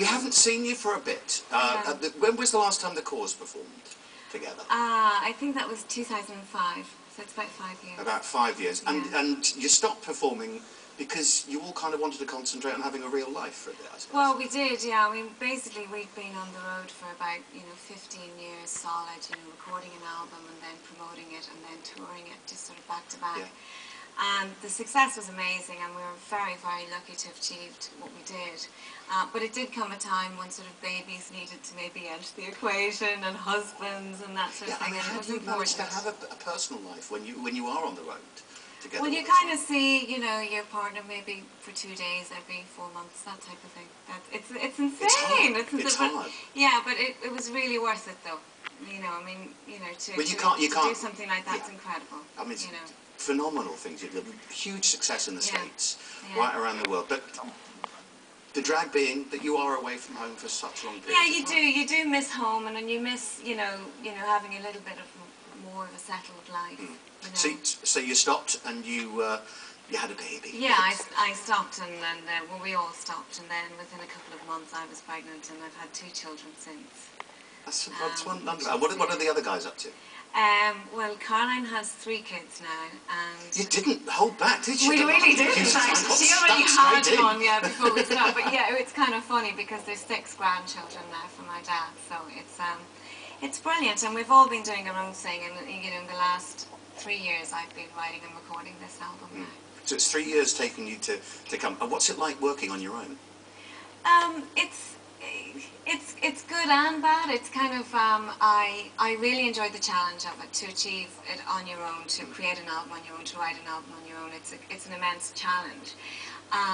We haven't seen you for a bit. When was the last time the Corrs performed together? I think that was 2005, so it's about 5 years. About 5 years. Yeah. And you stopped performing because you all kind of wanted to concentrate on having a real life for a bit, I suppose. Well, we did, yeah. I mean, basically we'd been on the road for about, 15 years solid, recording an album and then promoting it and then touring it just sort of back to back. Yeah. And the success was amazing, and we were very, very lucky to have achieved what we did. But it did come a time when sort of babies needed to maybe enter the equation, and husbands and that sort of thing. I mean, how do you manage to have a personal life when you are on the road together? Well, you kind of see, your partner maybe for 2 days every 4 months, that type of thing. It's insane. It's hard. Yeah, but it was really worth it, though. To do something like that's incredible. I mean, phenomenal things. You did huge success in the States, right around the world. But the drag being that you are away from home for such long periods. Yeah, you do. You do miss home, and then you miss, having a little bit of more of a settled life. So you stopped, and you had a baby. Yeah, I stopped, and then we all stopped, and then within a couple of months I was pregnant, and I've had 2 children since. That's wonderful. What are the other guys up to? Well, Caroline has 3 kids now, and... You didn't hold back, did you? We really didn't, actually. She already had one, before we stopped. But yeah, it's kind of funny because there's 6 grandchildren now for my dad, so it's brilliant, and we've all been doing our own thing, and in the last 3 years I've been writing and recording this album now. So it's 3 years taking you to come. And what's it like working on your own? It's good and bad. It's kind of I really enjoyed the challenge of it, to achieve it on your own, to create an album on your own, to write an album on your own. It's an immense challenge.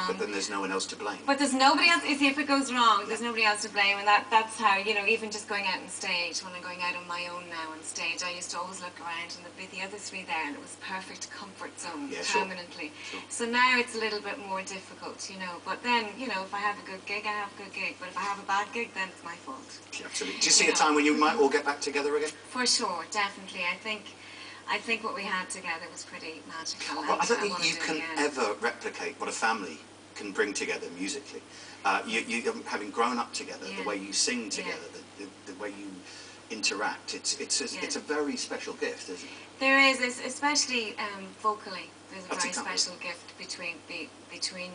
But then there's no one else to blame. But there's nobody else. If it goes wrong, there's nobody else to blame, and that's how, even just going out on stage, when I'm going out on my own now on stage, I used to always look around and there'd be the other 3 there, and it was perfect comfort zone permanently. Sure. So now it's a little bit more difficult, But then, if I have a good gig, I have a good gig. But if I have a bad gig, then it's my fault. Yeah, absolutely. Do you see a time when you might all get back together again? For sure, definitely. I think what we had together was pretty magical. Well, I don't think you can ever replicate what a family can bring together musically. You having grown up together, the way you sing together, the way you interact, it's a very special gift, isn't it? There is, especially vocally. There's a very special gift between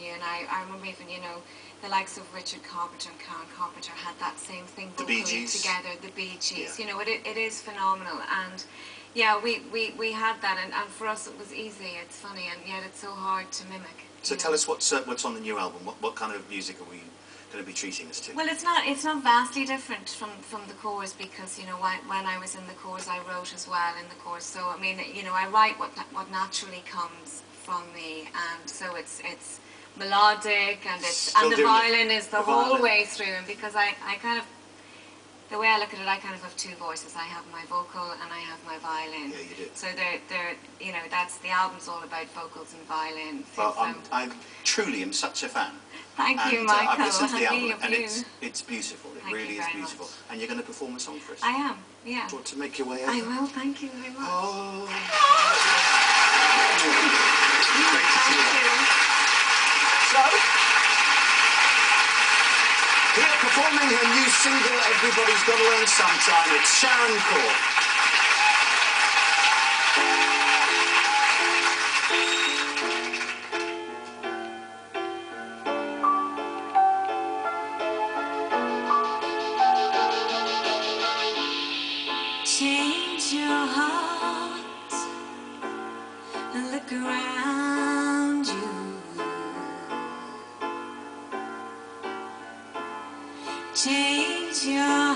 you, and I remember even, the likes of Richard Carpenter and Karen Carpenter had that same thing vocally together, the Bee Gees. It is phenomenal, and yeah, we had that, and for us it was easy. It's funny, and yet it's so hard to mimic. So tell us what's on the new album. What kind of music are we going to be treating us to? Well, it's not vastly different from the Corrs, because when I was in the Corrs I wrote as well in the Corrs. So I mean, I write what naturally comes from me, and so it's melodic, and the violin is the whole way through. And because I kind of, the way I look at it, I kind of have 2 voices. I have my vocal and I have my violin. Yeah, you do. So the album's all about vocals and violin. Well, I truly am such a fan. Thank you, Michael. I've listened to the album, and it's beautiful. It really is beautiful. And you're going to perform a song for us. I am, yeah. Do you want to make your way over? I will. Thank you very much. Oh. Thank you. So, here performing her new single, Everybody's Gotta Learn Sometime, it's Sharon Corr. Change your heart and look around you. Change your